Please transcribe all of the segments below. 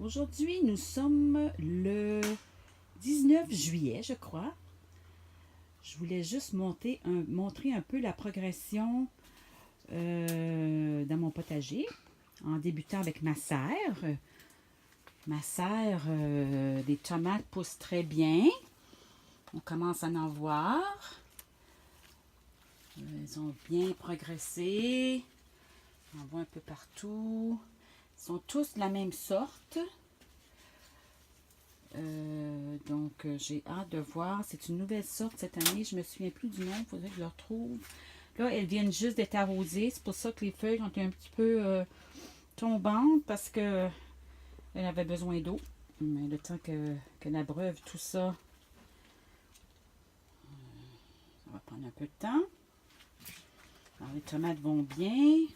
Aujourd'hui, nous sommes le 19 juillet, je crois. Je voulais juste montrer un peu la progression dans mon potager en débutant avec ma serre. Ma serre, des tomates poussent très bien. On commence à en voir. Elles ont bien progressé. On en voit un peu partout. Ils sont tous de la même sorte. Donc, j'ai hâte de voir. C'est une nouvelle sorte cette année. Je me souviens plus du nom. Il faudrait que je le retrouve. Là, elles viennent juste d'être arrosées. C'est pour ça que les feuilles ont été un petit peu tombantes parce que elle avait besoin d'eau. Mais le temps qu'elle abreuve tout ça, ça va prendre un peu de temps. Alors, les tomates vont bien.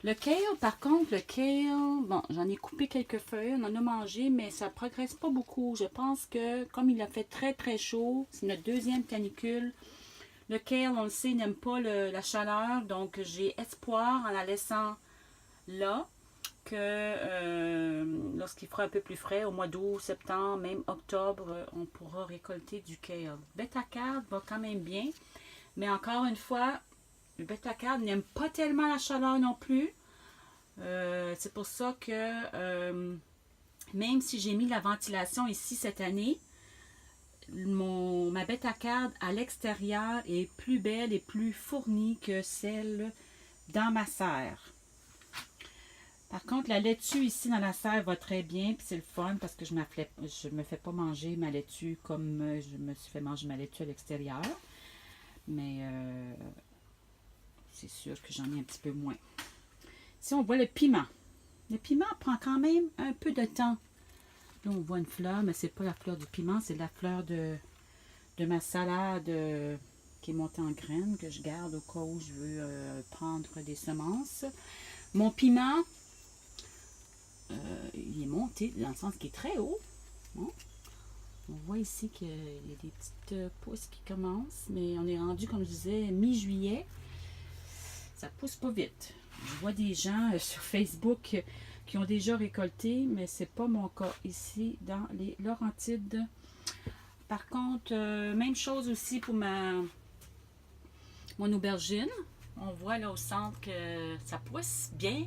Le kale, par contre, bon, j'en ai coupé quelques feuilles, on en a mangé, mais ça ne progresse pas beaucoup. Je pense que, comme il a fait très très chaud, c'est notre deuxième canicule, le kale, on le sait, n'aime pas la chaleur, donc j'ai espoir en la laissant là, que lorsqu'il fera un peu plus frais, au mois d'août, septembre, même octobre, on pourra récolter du kale. Beta-carbe va quand même bien, mais encore une fois, le bêta-carbe n'aime pas tellement la chaleur non plus. C'est pour ça que même si j'ai mis la ventilation ici cette année, ma bêta-carbe à l'extérieur est plus belle et plus fournie que celle dans ma serre. Par contre, la laitue ici dans la serre va très bien, puis c'est le fun parce que je me fais pas manger ma laitue comme je me suis fait manger ma laitue à l'extérieur. Mais c'est sûr que j'en ai un petit peu moins. Ici, on voit le piment. Le piment prend quand même un peu de temps. Là, on voit une fleur, mais c'est pas la fleur du piment, c'est la fleur de ma salade qui est montée en graines, que je garde au cas où je veux prendre des semences. Mon piment, il est monté dans le sens qu'il est très haut. Bon. On voit ici qu'il y a des petites pousses qui commencent, mais on est rendu, comme je disais, mi-juillet. Ça pousse pas vite. Je vois des gens sur Facebook qui ont déjà récolté, mais c'est pas mon cas ici dans les Laurentides. Par contre, même chose aussi pour mon aubergine. On voit là au centre que ça pousse bien,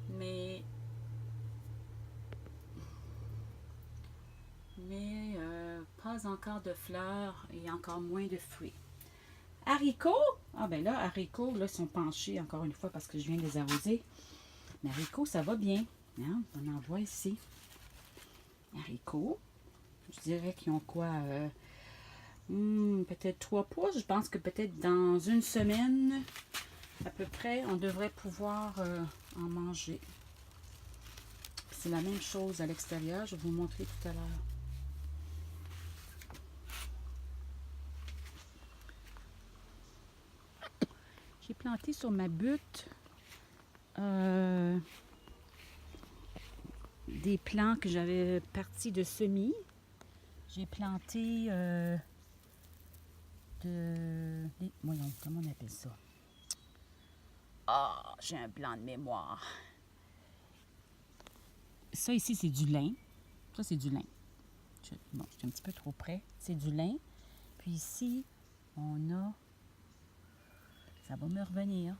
mais pas encore de fleurs et encore moins de fruits. Haricots, ah ben là, haricots, là, sont penchés encore une fois parce que je viens de les arroser. Mais haricots, ça va bien. Hein? On en voit ici. Haricots. Je dirais qu'ils ont quoi? Peut-être 3 pouces. Je pense que peut-être dans une semaine, à peu près, on devrait pouvoir en manger. C'est la même chose à l'extérieur. Je vais vous montrer tout à l'heure. J'ai planté sur ma butte des plants que j'avais partis de semis. J'ai planté voyons, comment on appelle ça? Ah, j'ai un blanc de mémoire. Ça ici, c'est du lin. Ça, c'est du lin. Bon, je suis un petit peu trop près. C'est du lin. Puis ici, on a... Ça va me revenir.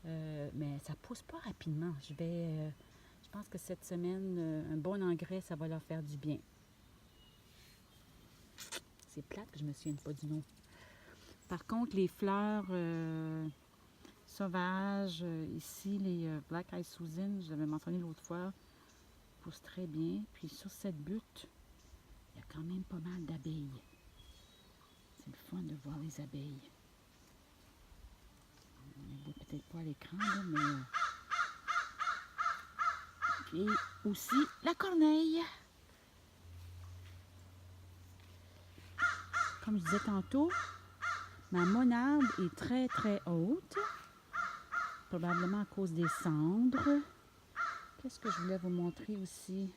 Mais ça pousse pas rapidement. Je pense que cette semaine, un bon engrais, ça va leur faire du bien. C'est plate que je me souvienne pas du nom. Par contre, les fleurs sauvages, ici, les Black Eyed Susan, je l'avais mentionné l'autre fois, poussent très bien. Puis sur cette butte, il y a quand même pas mal d'abeilles. C'est le fun de voir les abeilles. On ne les voit peut-être pas à l'écran, là, mais... Et aussi la corneille. Comme je disais tantôt, ma monarde est très très haute. Probablement à cause des cendres. Qu'est-ce que je voulais vous montrer aussi?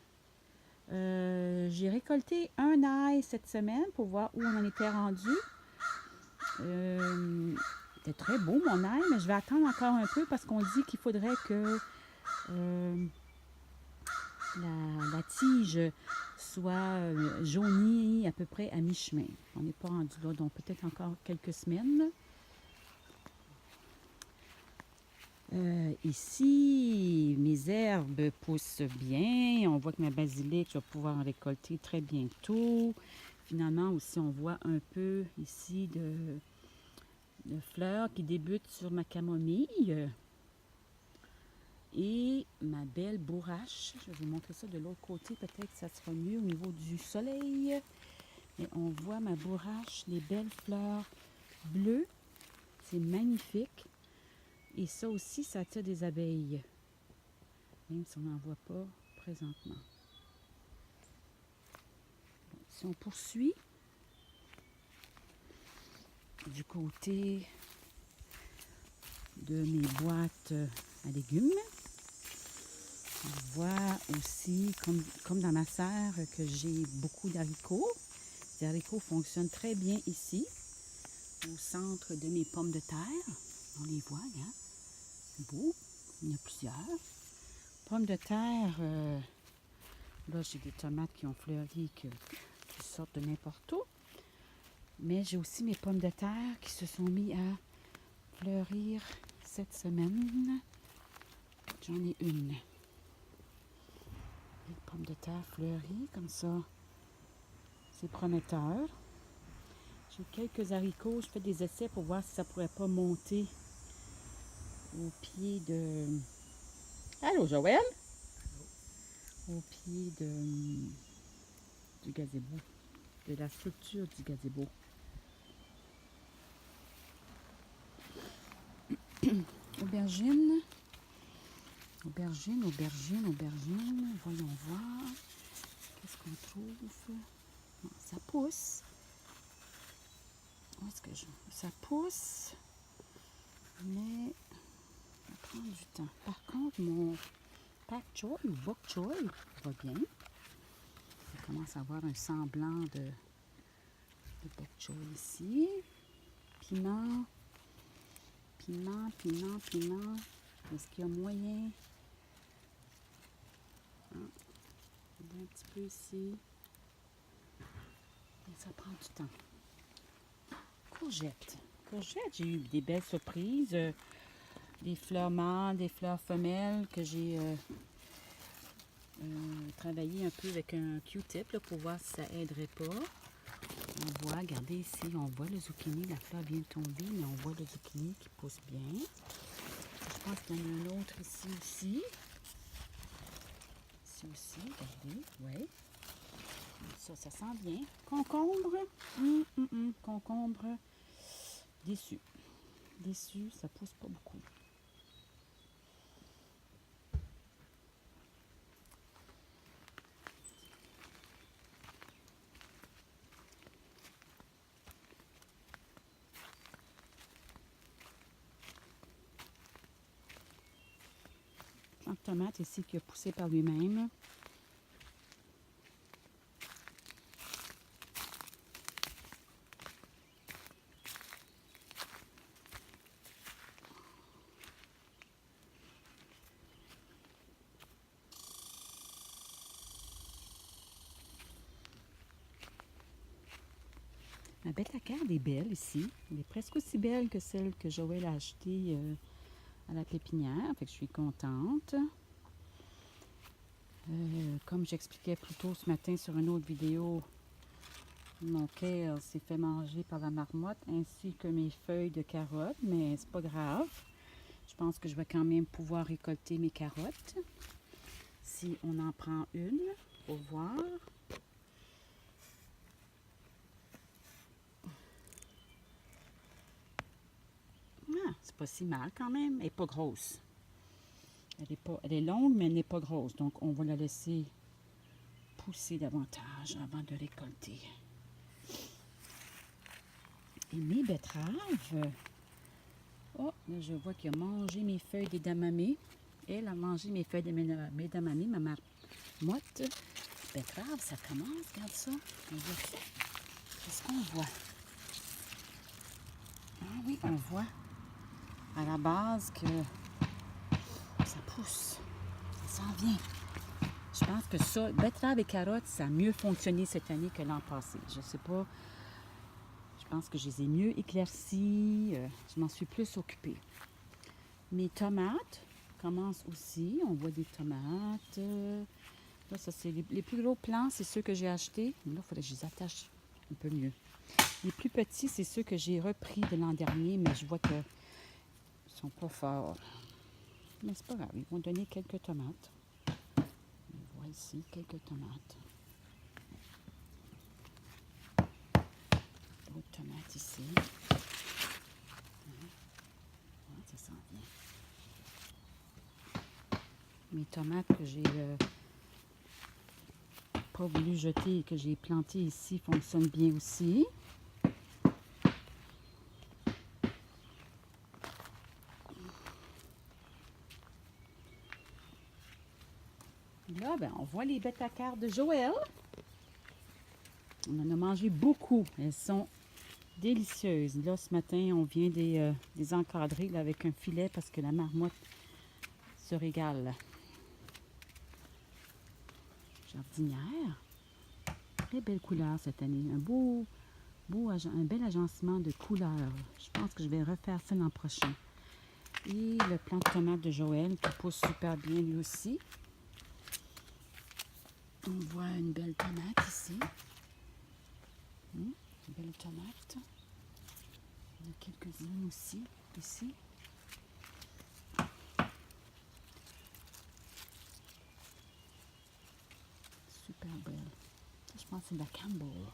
J'ai récolté un ail cette semaine pour voir où on en était rendu. C'était très beau mon ail, mais je vais attendre encore un peu parce qu'on dit qu'il faudrait que la tige soit jaunie à peu près à mi-chemin. On n'est pas rendu là, donc peut-être encore quelques semaines. Ici, mes herbes poussent bien. On voit que ma basilic, je vais pouvoir en récolter très bientôt. Finalement, aussi, on voit un peu ici de fleurs qui débutent sur ma camomille. Et ma belle bourrache. Je vais vous montrer ça de l'autre côté. Peut-être que ça sera mieux au niveau du soleil. Et on voit ma bourrache, les belles fleurs bleues. C'est magnifique. Et ça aussi, ça attire des abeilles. Même si on n'en voit pas présentement. Bon, si on poursuit du côté de mes boîtes à légumes, on voit aussi, comme dans ma serre, que j'ai beaucoup d'haricots. Les haricots fonctionnent très bien ici, au centre de mes pommes de terre. On les voit, hein? C'est beau. Il y en a plusieurs. Pommes de terre, là j'ai des tomates qui ont fleuri, qui sortent de n'importe où. Mais j'ai aussi mes pommes de terre qui se sont mis à fleurir cette semaine. J'en ai une. Les pommes de terre fleuries, comme ça, c'est prometteur. J'ai quelques haricots, je fais des essais pour voir si ça pourrait pas monter au pied de... Allô, Joël? Au pied du gazebo, de la structure du gazebo. Aubergine. Aubergine. Voyons voir. Qu'est-ce qu'on trouve? Non, ça pousse. Où est-ce que ça pousse, mais ça prend du temps. Par contre, mon pak choy ou bok choy va bien. Ça commence à avoir un semblant de bok choy ici. Piment. Est-ce qu'il y a moyen? Un petit peu ici. Et ça prend du temps. Courgettes, j'ai eu des belles surprises. Des fleurs mâles, des fleurs femelles que j'ai travaillé un peu avec un Q-tip là, pour voir si ça aiderait pas. On voit, regardez ici, on voit le zucchini, la fleur vient de tomber, mais on voit le zucchini qui pousse bien. Je pense qu'il y en a un autre ici aussi. Ici aussi, regardez, oui. Ça sent bien. Concombre, concombre, déçu. Déçu, ça pousse pas beaucoup. Plant de tomate ici qui a poussé par lui-même. Ma bête-à-carde est belle ici. Elle est presque aussi belle que celle que Joël a achetée à la pépinière. Fait que je suis contente. Comme j'expliquais plus tôt ce matin sur une autre vidéo, mon kale s'est fait manger par la marmotte ainsi que mes feuilles de carottes, mais c'est pas grave. Je pense que je vais quand même pouvoir récolter mes carottes. Si on en prend une, pour voir. Ah, c'est pas si mal quand même. Elle n'est pas grosse. Elle est longue, mais elle n'est pas grosse. Donc, on va la laisser pousser davantage avant de récolter. Et mes betteraves. Oh, là, je vois qu'il a mangé mes feuilles d'edamame. Elle a mangé mes feuilles d'edamame, ma marmotte. Betterave, ça commence. Regarde ça. On voit ça. Qu'est-ce qu'on voit? Ah oui, on voit à la base que ça pousse. Ça s'en vient. Je pense que ça, betterave et carottes, ça a mieux fonctionné cette année que l'an passé. Je sais pas. Je pense que je les ai mieux éclaircies. Je m'en suis plus occupée. Mes tomates commencent aussi. On voit des tomates. Là, ça, c'est les plus gros plants, c'est ceux que j'ai achetés. Là, il faudrait que je les attache un peu mieux. Les plus petits, c'est ceux que j'ai repris de l'an dernier, mais je vois qu'ils ne sont pas forts. Mais c'est pas grave, ils vont donner quelques tomates. On voit ici quelques tomates. D'autres tomates ici. Ça sent bien. Mes tomates que j'ai pas voulu jeter et que j'ai plantées ici fonctionnent bien aussi. Là, ben, on voit les bêtes à cartes de Joël. On en a mangé beaucoup. Elles sont délicieuses. Là, ce matin, on vient des encadrer là, avec un filet parce que la marmotte se régale. Jardinière. Très belle couleur cette année. Un bel agencement de couleurs. Je pense que je vais refaire ça l'an prochain. Et le plant de tomate de Joël qui pousse super bien lui aussi. On voit une belle tomate ici. Une belle tomate. Il y en a quelques-unes aussi, ici. Super belle. Ça, je pense que c'est de la Campbell.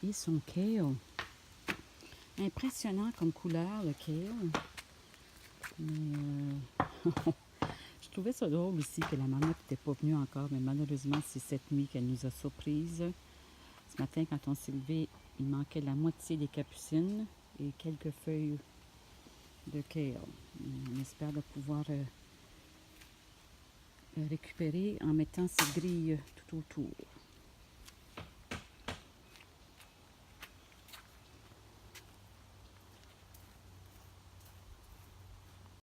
Et son kale. Impressionnant comme couleur, le kale. Mais je trouvais ça drôle aussi que la maman n'était pas venue encore, mais malheureusement, c'est cette nuit qu'elle nous a surprises. Ce matin, quand on s'est levé, il manquait la moitié des capucines et quelques feuilles de kale. On espère de pouvoir récupérer en mettant ces grilles tout autour.